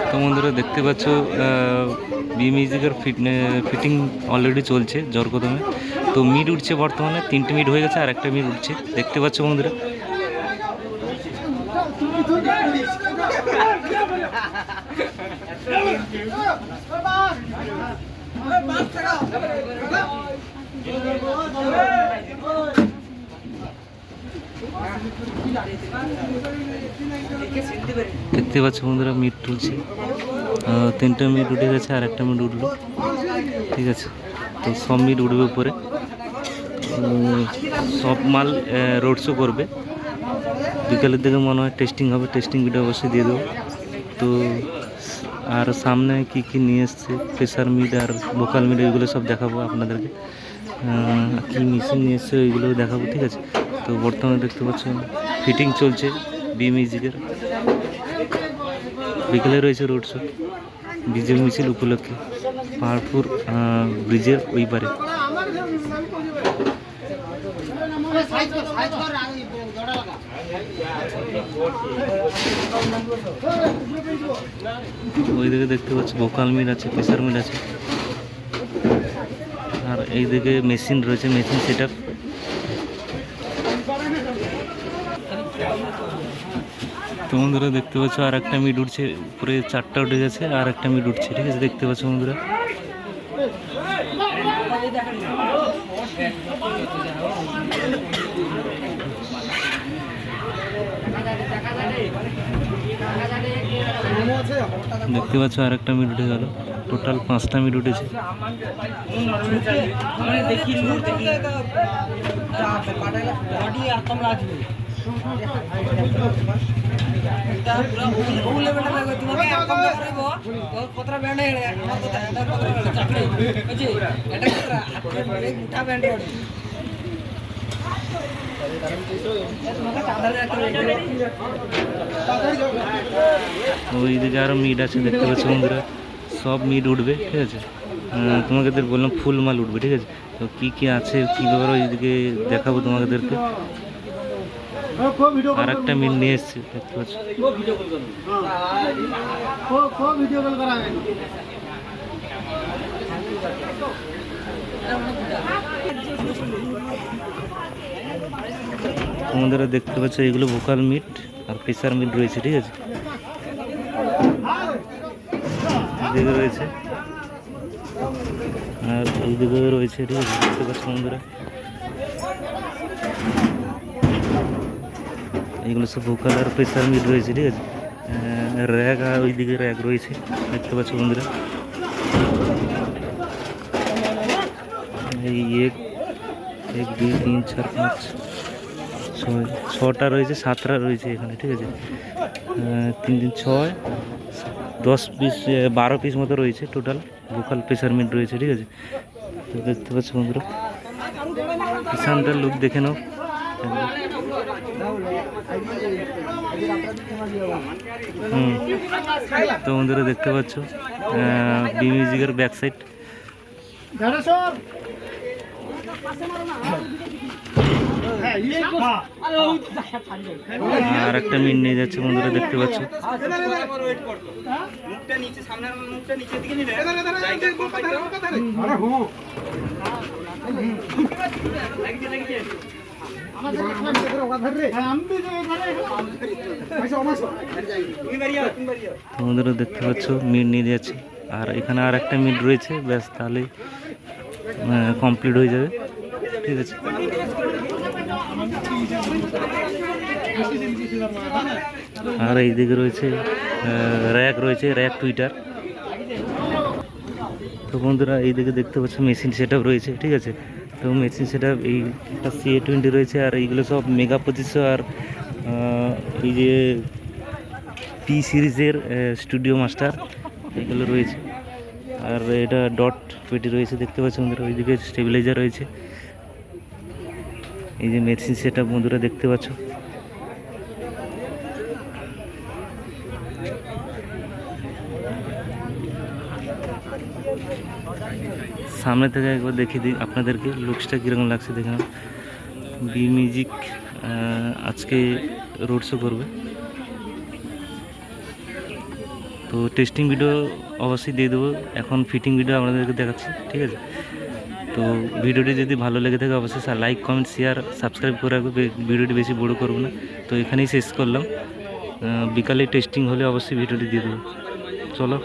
তো বন্ধুরা দেখতে পাচ্ছ বি মিউজিকের ফিটিং অলরেডি চলছে জোর কদমে। তো মিড উঠছে, বর্তমানে 3টে মিড হয়ে গেছে আর একটা মিড উঠছে, দেখতে পাচ্ছ বন্ধুরা। দেখতে পাচ্ছ বন্ধুরা মিড তুলছে, 3টে মিড উঠে গেছে আর একটা মিড উঠলো, ঠিক আছে। তো সব মিড উঠবে উপরে, সব মাল রোড শো করবে বিকালের দিকে মনে হয়, টেস্টিং হবে, টেস্টিং ভিডিও অবশ্যই দিয়ে দেবো। তো আর সামনে কি কি নিয়ে এসছে প্রেসার মিড আর ভোকাল মিড, এগুলো সব দেখাবো আপনাদেরকে। কী মেশিন নিয়ে এসছে ওইগুলো দেখাবো, ঠিক আছে। তো বর্তমানে দেখতে পাচ্ছেন ফিটিং চলছে বি মিউজিকের, বিকেলে রয়েছে রোড শো বিজয় মিছিল উপলক্ষে পাহাড়পুর ব্রিজের ওই পারে। ওইদিকে দেখতে পাচ্ছি ভোকাল মিট আছে, প্রেসার মিট আছে, আর এইদিকে মেশিন রয়েছে, মেশিন সেট আপ। তো বন্ধুরা দেখতে পাচ্ছ আর একটা মিট উঠছে উপরে, 4টা উঠে গেছে আর একটা মিট উঠছে, ঠিক আছে। দেখতে পাচ্ছ বন্ধুরা, দেখতে পাচ্ছ আর একটা মিট উঠে গেল, টোটাল 5টা মিট উঠেছে। ওইদিকে আরো মিট আছে, দেখতে পাচ্ছ বন্ধুরা, সব মিট উঠবে, ঠিক আছে। তোমাদের বললাম ফুল মাল উঠবে, ঠিক আছে। তো কী কী আছে কী ব্যাপার ওইদিকে দেখাবো তোমাদেরকে। আর একটা মিট নিয়ে এসছে, দেখতে পাচ্ছ। তোমাদের দেখতে পাচ্ছ এগুলো ভোকাল মিট আর প্রেসার মিট রয়েছে, ঠিক আছে। এদিকে রয়েছে আর এইদিকে রয়েছে, ঠিক আছে। দেখতে পাচ্ছ বন্ধুরা, এগুলো সব ভোকাল আর প্রেসার মিট রয়েছে, ঠিক আছে। র্যাক আর ওইদিকে র্যাক রয়েছে, দেখতে পাচ্ছ বন্ধুরা। এই 1 2 3 4 5 6 6টা রয়েছে, 7টা রয়েছে এখানে, ঠিক আছে। 3 3 6 10 পিস 12 পিস মতো রয়েছে টোটাল ভোকাল প্রেসার মিট রয়েছে, ঠিক আছে। তো দেখতে পাচ্ছ বন্ধুরা, কিষানটার লুক দেখে নাও। তো বন্ধুরা দেখতে পাচ্ছ বি মিউজিকের ব্যাক সাইড। আর একটা মিট নিয়ে যাচ্ছে বন্ধুরা, দেখতে পাচ্ছ। বন্ধুরা দেখতে পাচ্ছ মিট নিয়ে যাচ্ছে, আর এখানে আর একটা মিট রয়েছে, ব্যাস তাহলে কমপ্লিট হয়ে যাবে, ঠিক আছে। আর এইদিকে রয়েছে র্যাক রয়েছে, র্যাক টুইটার। তো বন্ধুরা এইদিকে দেখতে পাচ্ছ মেশিন সেট আপ রয়েছে, ঠিক আছে। তো মেশিন সেট আপ এই একটা CA20 রয়েছে, আর এইগুলো সব মেগা 2500 আর এই যে P সিরিজের স্টুডিও মাস্টার এগুলো রয়েছে। আর এটা ডট পেটি রয়েছে, দেখতে পাচ্ছ বন্ধুরা। ওইদিকে স্টেবিলাইজার রয়েছে, এই যে মেশিন সেট আপ বন্ধুরা দেখতে পাচ্ছ। সামনে থেকে একবার দেখিয়ে দিই আপনাদেরকে লুকসটা কীরকম লাগছে, দেখে নাও। বি মিউজিক আজকে রোড শো করবে। তো টেস্টিং ভিডিও অবশ্যই দিয়ে দেবো, এখন ফিটিং ভিডিও আপনাদেরকে দেখাচ্ছি, ঠিক আছে? তো ভিডিওটি যদি ভালো লেগে থাকে অবশ্যই লাইক কমেন্ট শেয়ার সাবস্ক্রাইব করে রাখবে, ভিডিওটি বেশি বড় করবো না। তো এখানেই শেষ করলাম, বিকালে টেস্টিং হলে অবশ্যই ভিডিওটি দিয়ে দেবো। চলো।